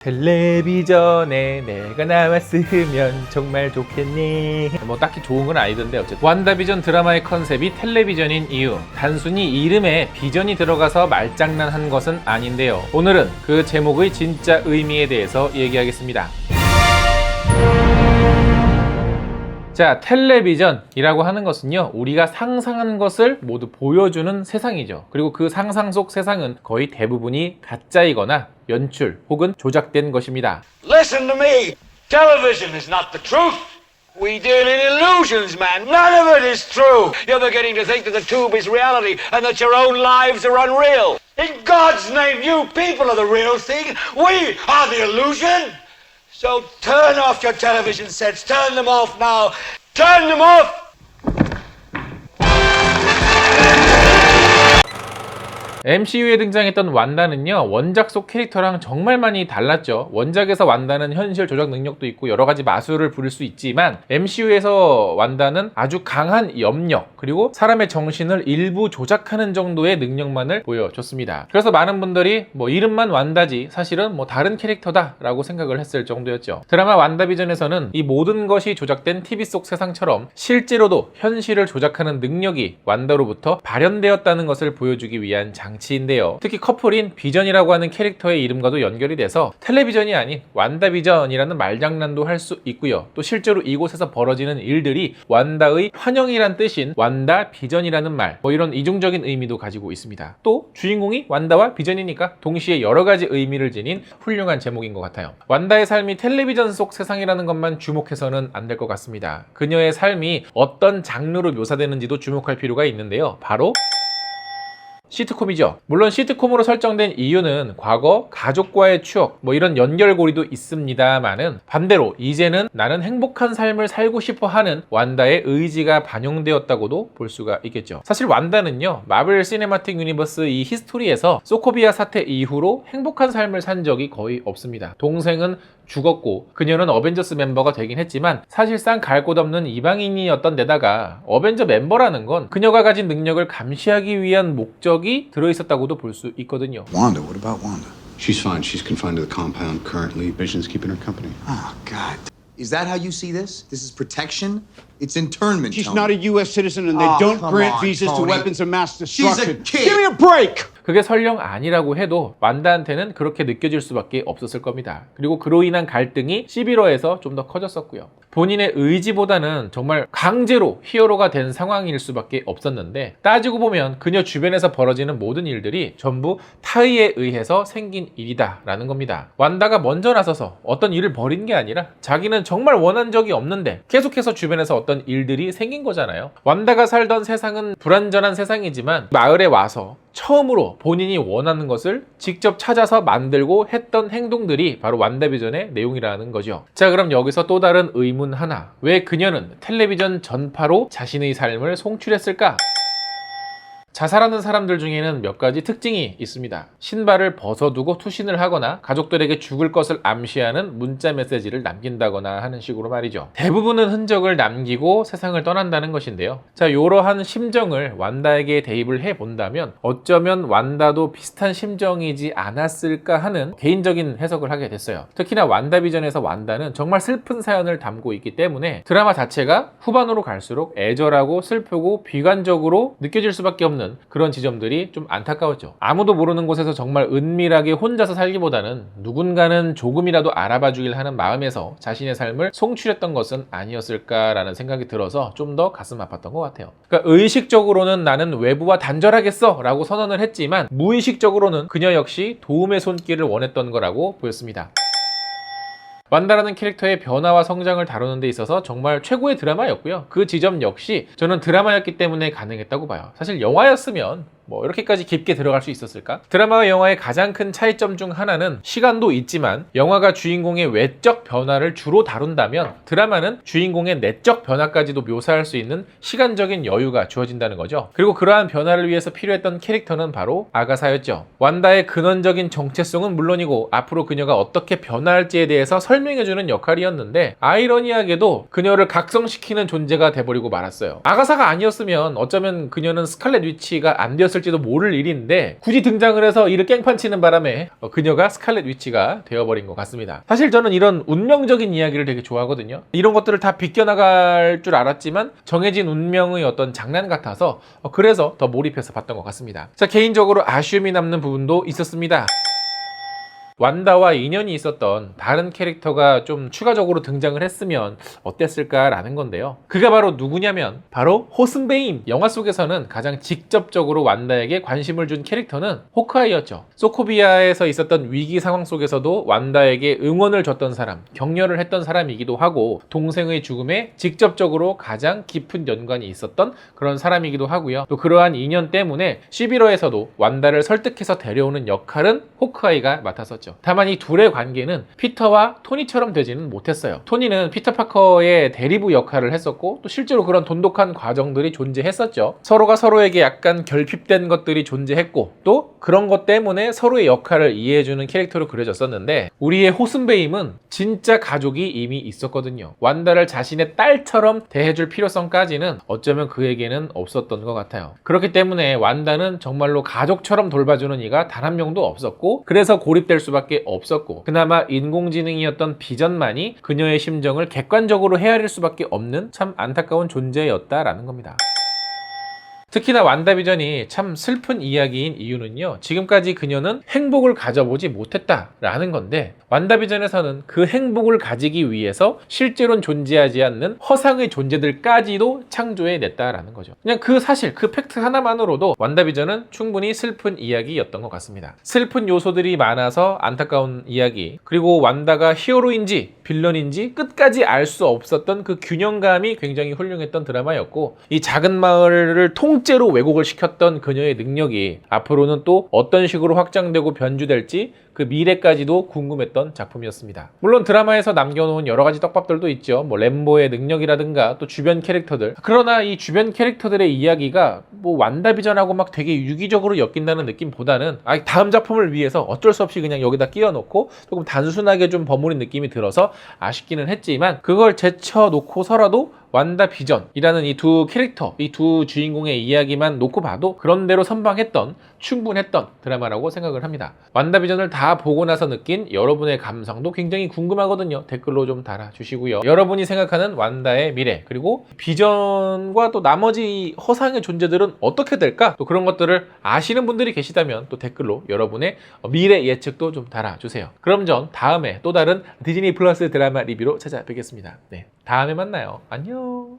텔레비전에 내가 나왔으면 정말 좋겠네. 뭐 딱히 좋은 건 아니던데 어쨌든 완다비전 드라마의 컨셉이 텔레비전인 이유, 단순히 이름에 비전이 들어가서 말장난한 것은 아닌데요. 오늘은 그 제목의 진짜 의미에 대해서 얘기하겠습니다. 자, 텔레비전이라고 하는 것은요, 우리가 상상한 것을 모두 보여주는 세상이죠. 그리고 그 상상 속 세상은 거의 대부분이 가짜이거나 연출 혹은 조작된 것입니다. Listen to me. Television is not the truth. We deal in illusions, man. None of it is true. You're beginning to think that the tube is reality and that your own lives are unreal. In God's name, you people are the real thing. We are the illusion. So turn off your television sets. Turn them off now. Turn them off! MCU에 등장했던 완다는요, 원작 속 캐릭터랑 정말 많이 달랐죠. 원작에서 완다는 현실 조작 능력도 있고 여러 가지 마술을 부릴 수 있지만 MCU에서 완다는 아주 강한 염력 그리고 사람의 정신을 일부 조작하는 정도의 능력만을 보여줬습니다. 그래서 많은 분들이 뭐 이름만 완다지 사실은 뭐 다른 캐릭터다 라고 생각을 했을 정도였죠. 드라마 완다비전에서는 이 모든 것이 조작된 TV 속 세상처럼 실제로도 현실을 조작하는 능력이 완다로부터 발현되었다는 것을 보여주기 위한 장치인데요. 특히 커플인 비전이라고 하는 캐릭터의 이름과도 연결이 돼서 텔레비전이 아닌 완다비전이라는 말장난도 할 수 있고요. 또 실제로 이곳에서 벌어지는 일들이 완다의 환영이란 뜻인 완다비전이라는 말, 뭐 이런 이중적인 의미도 가지고 있습니다. 또 주인공이 완다와 비전이니까 동시에 여러 가지 의미를 지닌 훌륭한 제목인 것 같아요. 완다의 삶이 텔레비전 속 세상이라는 것만 주목해서는 안 될 것 같습니다. 그녀의 삶이 어떤 장르로 묘사되는지도 주목할 필요가 있는데요. 바로 시트콤이죠. 물론 시트콤으로 설정된 이유는 과거 가족과의 추억 뭐 이런 연결고리도 있습니다만은 반대로 이제는 나는 행복한 삶을 살고 싶어 하는 완다의 의지가 반영되었다고도 볼 수가 있겠죠. 사실 완다는요, 마블 시네마틱 유니버스 이 히스토리에서 소코비아 사태 이후로 행복한 삶을 산 적이 거의 없습니다. 동생은 죽었고 그녀는 어벤져스 멤버가 되긴 했지만 사실상 갈 곳 없는 이방인이었던 데다가 어벤져 멤버라는 건 그녀가 가진 능력을 감시하기 위한 목적이 들어있었다고도 볼 수 있거든요. Wanda, what about Wanda? She's fine. She's confined to the compound currently. Vision's keeping her company. Oh, God. Is that how you see this? This is protection? It's internment, She's Tony. not a U.S. citizen and they Oh, don't come grant on, visas to Tony. weapons of mass She's a destruction. kid. Give me a break! 그게 설령 아니라고 해도 완다한테는 그렇게 느껴질 수밖에 없었을 겁니다. 그리고 그로 인한 갈등이 11호에서 좀 더 커졌었고요. 본인의 의지보다는 정말 강제로 히어로가 된 상황일 수밖에 없었는데 따지고 보면 그녀 주변에서 벌어지는 모든 일들이 전부 타의에 의해서 생긴 일이다 라는 겁니다. 완다가 먼저 나서서 어떤 일을 벌인 게 아니라 자기는 정말 원한 적이 없는데 계속해서 주변에서 어떤 일들이 생긴 거잖아요. 완다가 살던 세상은 불완전한 세상이지만 마을에 와서 처음으로 본인이 원하는 것을 직접 찾아서 만들고 했던 행동들이 바로 완다비전의 내용이라는 거죠. 자, 그럼 여기서 또 다른 의문 하나. 왜 그녀는 텔레비전 전파로 자신의 삶을 송출했을까? 자살하는 사람들 중에는 몇 가지 특징이 있습니다. 신발을 벗어두고 투신을 하거나 가족들에게 죽을 것을 암시하는 문자 메시지를 남긴다거나 하는 식으로 말이죠. 대부분은 흔적을 남기고 세상을 떠난다는 것인데요. 자, 이러한 심정을 완다에게 대입을 해본다면 어쩌면 완다도 비슷한 심정이지 않았을까 하는 개인적인 해석을 하게 됐어요. 특히나 완다비전에서 완다는 정말 슬픈 사연을 담고 있기 때문에 드라마 자체가 후반으로 갈수록 애절하고 슬프고 비관적으로 느껴질 수밖에 없는 그런 지점들이 좀 안타까웠죠. 아무도 모르는 곳에서 정말 은밀하게 혼자서 살기보다는 누군가는 조금이라도 알아봐 주길 하는 마음에서 자신의 삶을 송출했던 것은 아니었을까라는 생각이 들어서 좀 더 가슴 아팠던 것 같아요. 그러니까 의식적으로는 나는 외부와 단절하겠어 라고 선언을 했지만 무의식적으로는 그녀 역시 도움의 손길을 원했던 거라고 보였습니다. 완다라는 캐릭터의 변화와 성장을 다루는 데 있어서 정말 최고의 드라마였고요. 그 지점 역시 저는 드라마였기 때문에 가능했다고 봐요. 사실 영화였으면 뭐 이렇게까지 깊게 들어갈 수 있었을까? 드라마와 영화의 가장 큰 차이점 중 하나는 시간도 있지만 영화가 주인공의 외적 변화를 주로 다룬다면 드라마는 주인공의 내적 변화까지도 묘사할 수 있는 시간적인 여유가 주어진다는 거죠. 그리고 그러한 변화를 위해서 필요했던 캐릭터는 바로 아가사였죠. 완다의 근원적인 정체성은 물론이고 앞으로 그녀가 어떻게 변화할지에 대해서 설명해주는 역할이었는데 아이러니하게도 그녀를 각성시키는 존재가 돼버리고 말았어요. 아가사가 아니었으면 어쩌면 그녀는 스칼렛 위치가 안 되었을 있었을지도 모를 일인데 굳이 등장을 해서 이를 깽판 치는 바람에 그녀가 스칼렛 위치가 되어버린 것 같습니다. 사실 저는 이런 운명적인 이야기를 되게 좋아하거든요. 이런 것들을 다 비껴나갈 줄 알았지만 정해진 운명의 어떤 장난 같아서 그래서 더 몰입해서 봤던 것 같습니다. 자, 개인적으로 아쉬움이 남는 부분도 있었습니다. 완다와 인연이 있었던 다른 캐릭터가 좀 추가적으로 등장을 했으면 어땠을까라는 건데요. 그가 바로 누구냐면 바로 호슨베임. 영화 속에서는 가장 직접적으로 완다에게 관심을 준 캐릭터는 호크아이였죠. 소코비아에서 있었던 위기 상황 속에서도 완다에게 응원을 줬던 사람, 격려를 했던 사람이기도 하고 동생의 죽음에 직접적으로 가장 깊은 연관이 있었던 그런 사람이기도 하고요. 또 그러한 인연 때문에 11호에서도 완다를 설득해서 데려오는 역할은 호크아이가 맡았었죠. 다만 이 둘의 관계는 피터와 토니처럼 되지는 못했어요. 토니는 피터 파커의 대리부 역할을 했었고 또 실제로 그런 돈독한 과정들이 존재했었죠. 서로가 서로에게 약간 결핍된 것들이 존재했고 또 그런 것 때문에 서로의 역할을 이해해주는 캐릭터로 그려졌었는데 우리의 호슨베임은 진짜 가족이 이미 있었거든요. 완다를 자신의 딸처럼 대해줄 필요성까지는 어쩌면 그에게는 없었던 것 같아요. 그렇기 때문에 완다는 정말로 가족처럼 돌봐주는 이가 단 한 명도 없었고 그래서 고립될 수밖에 없었고 그나마 인공지능이었던 비전만이 그녀의 심정을 객관적으로 헤아릴 수밖에 없는 참 안타까운 존재였다라는 겁니다. 특히나 완다비전이 참 슬픈 이야기인 이유는요. 지금까지 그녀는 행복을 가져보지 못했다라는 건데 완다비전에서는 그 행복을 가지기 위해서 실제로는 존재하지 않는 허상의 존재들까지도 창조해냈다라는 거죠. 그냥 그 사실, 그 팩트 하나만으로도 완다비전은 충분히 슬픈 이야기였던 것 같습니다. 슬픈 요소들이 많아서 안타까운 이야기, 그리고 완다가 히어로인지 빌런인지 끝까지 알 수 없었던 그 균형감이 굉장히 훌륭했던 드라마였고 이 작은 마을을 통째로 왜곡을 시켰던 그녀의 능력이 앞으로는 또 어떤 식으로 확장되고 변주될지 그 미래까지도 궁금했던 작품이었습니다. 물론 드라마에서 남겨놓은 여러 가지 떡밥들도 있죠. 뭐 램보의 능력이라든가 또 주변 캐릭터들. 그러나 이 주변 캐릭터들의 이야기가 뭐 완다비전하고 막 되게 유기적으로 엮인다는 느낌보다는 다음 작품을 위해서 어쩔 수 없이 그냥 여기다 끼워놓고 조금 단순하게 좀 버무린 느낌이 들어서 아쉽기는 했지만 그걸 제쳐놓고서라도 완다비전이라는 이 두 캐릭터, 이 두 주인공의 이야기만 놓고 봐도 그런대로 선방했던 충분했던 드라마라고 생각을 합니다. 완다비전을 다 보고 나서 느낀 여러분의 감상도 굉장히 궁금하거든요. 댓글로 좀 달아주시고요. 여러분이 생각하는 완다의 미래 그리고 비전과 또 나머지 허상의 존재들은 어떻게 될까? 또 그런 것들을 아시는 분들이 계시다면 또 댓글로 여러분의 미래 예측도 좀 달아주세요. 그럼 전 다음에 또 다른 디즈니 플러스 드라마 리뷰로 찾아뵙겠습니다. 네, 다음에 만나요. 안녕.